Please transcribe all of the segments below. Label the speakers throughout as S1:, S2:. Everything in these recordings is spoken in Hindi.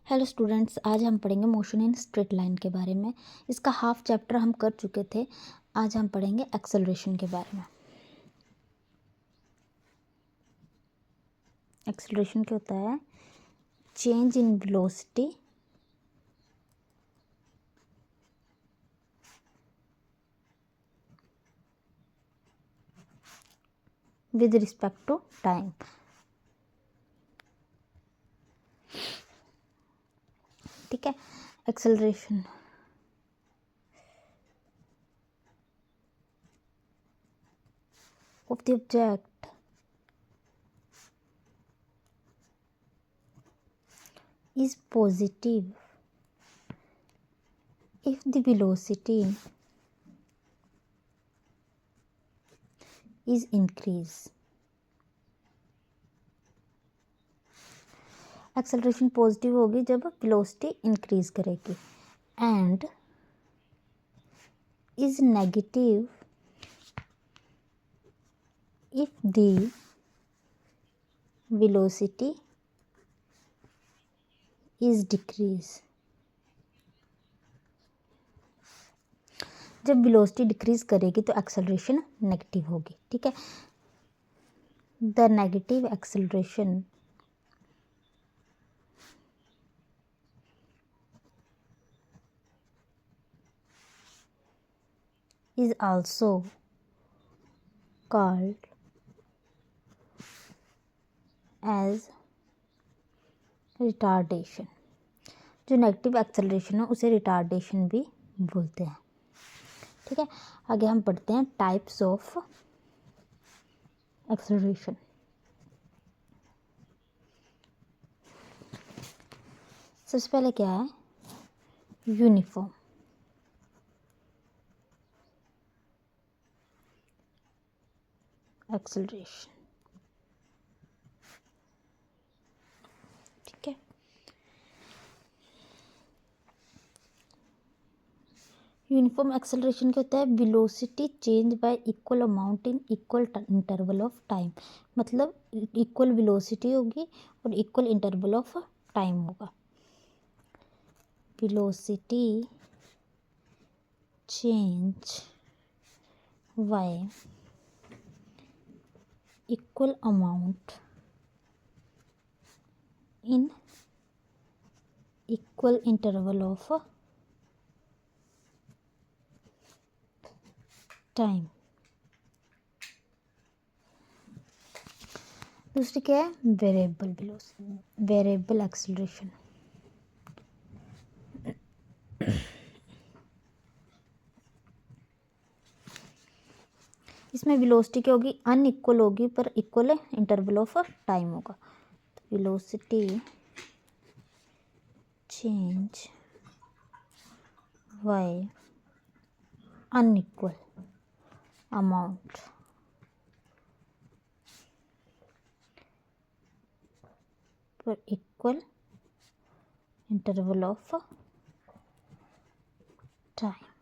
S1: हेलो स्टूडेंट्स, आज हम पढ़ेंगे मोशन इन स्ट्रेट लाइन के बारे में। इसका हाफ चैप्टर हम कर चुके थे। आज हम पढ़ेंगे एक्सेलरेशन के बारे में। एक्सेलरेशन क्या होता है? Change in velocity with respect to time. ठीक है, acceleration of the object is positive if the velocity is increased. Acceleration positive होगी जब वेलोसिटी इंक्रीज करेगी, and is negative if the velocity is decrease. जब वेलोसिटी डिक्रीज करेगी तो एक्सेलरेशन नेगेटिव होगी। ठीक है, the negative acceleration is also called as retardation. जो नेगेटिव एक्सेलरेशन है उसे रिटार्डेशन भी बोलते हैं। ठीक है, आगे हम पढ़ते हैं टाइप्स ऑफ एक्सेलरेशन। सबसे पहले क्या है? Uniform acceleration. ठीक है, यूनिफॉर्म एक्सेलरेशन क्या होता है? Velocity change y equal amount in equal interval of time. मतलब इक्वल वेलोसिटी होगी और इक्वल इंटरवल ऑफ टाइम होगा। Velocity change y equal amount in equal interval of time. दूसरी क्या है? Variable velocity, variable acceleration. इसमें वेलोसिटी क्या होगी? अनइक्वल होगी पर इक्वल इंटरवल ऑफ टाइम होगा। तो velocity change by unequal amount पर equal interval of time.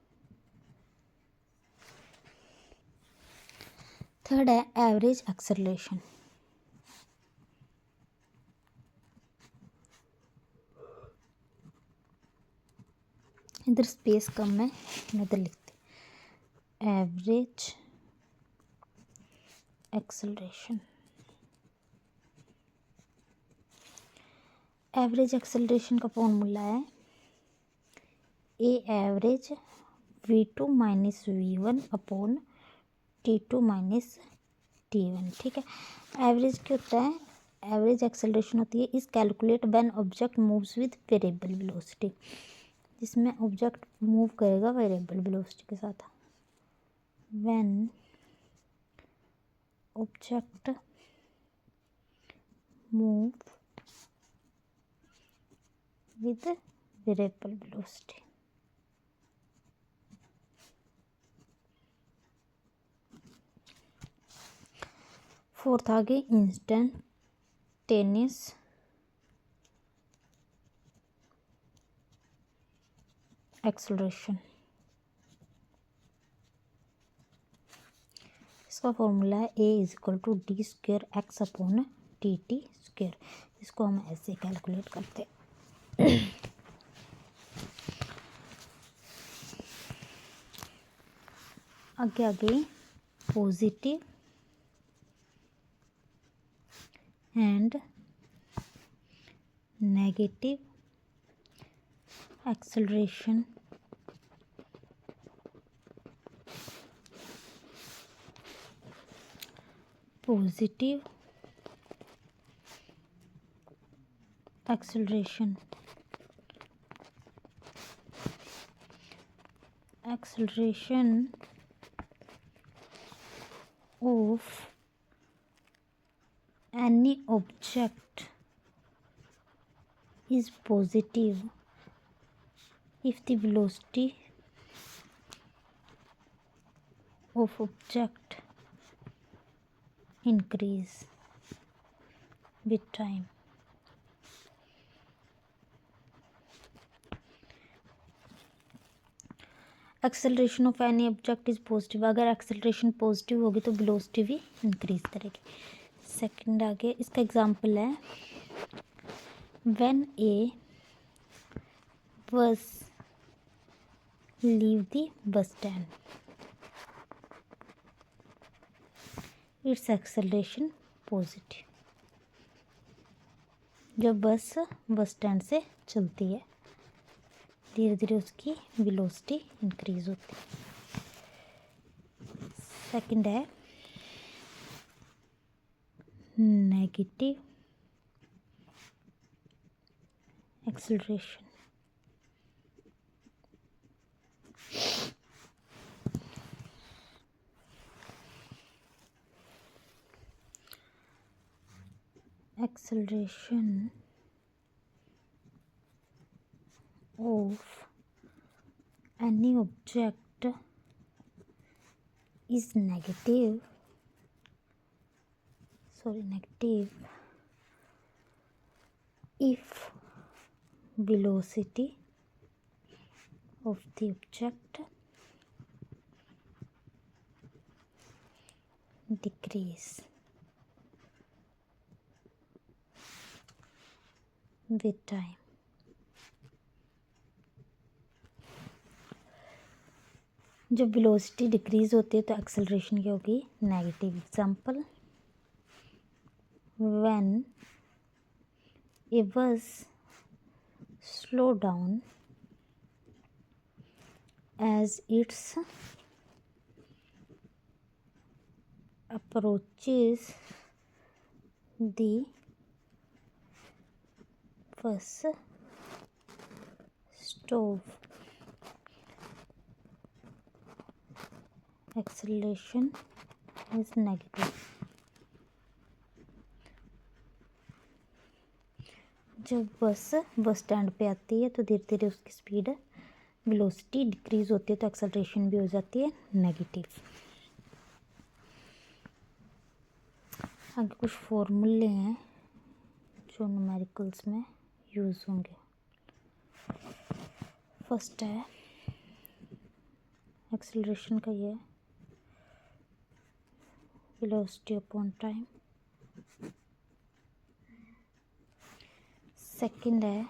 S1: Third है एवरेज एक्सेलरेशन। इधर स्पेस कम है, इधर लिखते एवरेज एक्सेलरेशन। एवरेज एक्सेलरेशन का फॉर्मूला है a average v2 minus v1 upon t2 minus t1। ठीक है, एवरेज क्या होता है? एवरेज एक्सेलरेशन होती है is calculate when object moves with variable velocity. जिसमें ऑब्जेक्ट मूव करेगा वेरिएबल वेलोसिटी के साथ। When object move with variable velocity. Fourth आगे इंस्टेंटेनियस एक्सेलरेशन। इसका फॉर्मूला है a is equal to d square x upon t t square. इसको हम ऐसे कैलकुलेट करते हैं। आगे आगे positive and negative acceleration positive acceleration of any object is positive if the velocity of object increase with time. Acceleration of any object is positive, अगर एक्सेलरेशन पॉजिटिव होगी तो वेलोसिटी भी इंक्रीज करेगी। सेकंड आगे इसका एग्जांपल है व्हेन ए बस leave the bus stand it's acceleration positive, जब बस स्टैंड से चलती है धीरे धीरे उसकी वेलोसिटी इंक्रीज होती है। सेकंड है negative acceleration, acceleration of any object is negative if velocity of the object decrease with time। जब वेलोसिटी डिक्रीज होती है तो एक्सेलरेशन क्या होगी नेगेटिव। एग्जांपल व्हेन ए बस slow down as its approaches the bus stop, acceleration is negative। जब बस स्टैंड पे आती है तो धीरे धीरे उसकी स्पीड वेलोसिटी डिक्रीज होती है तो एक्सेलरेशन भी हो जाती है नेगेटिव। आगे कुछ फॉर्मूले हैं जो न्यूमेरिकल्स में यूज़ होंगे। फर्स्ट है एक्सेलरेशन का, ये वेलोसिटी अपॉन टाइम। सेकंड है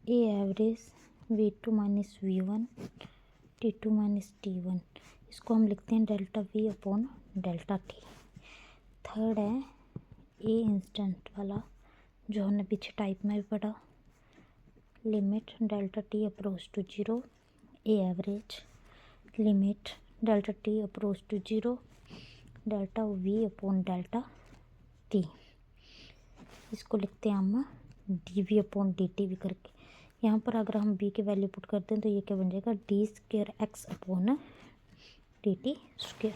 S1: a average v2 minus v1 t2 minus t1, इसको हम लिखते हैं delta v upon delta t। Third है ए इंस्टेंट वाला जो हमने पीछे टाइप में भी पढ़ा, limit delta t approach to zero, a average limit delta t approach to zero delta v upon delta t, इसको लिखते हैं हम D V upon D T V करके। यहाँ पर अगर हम b की वैल्यू पुट करते हैं तो ये क्या बन जाएगा d² x अपॉन dt²।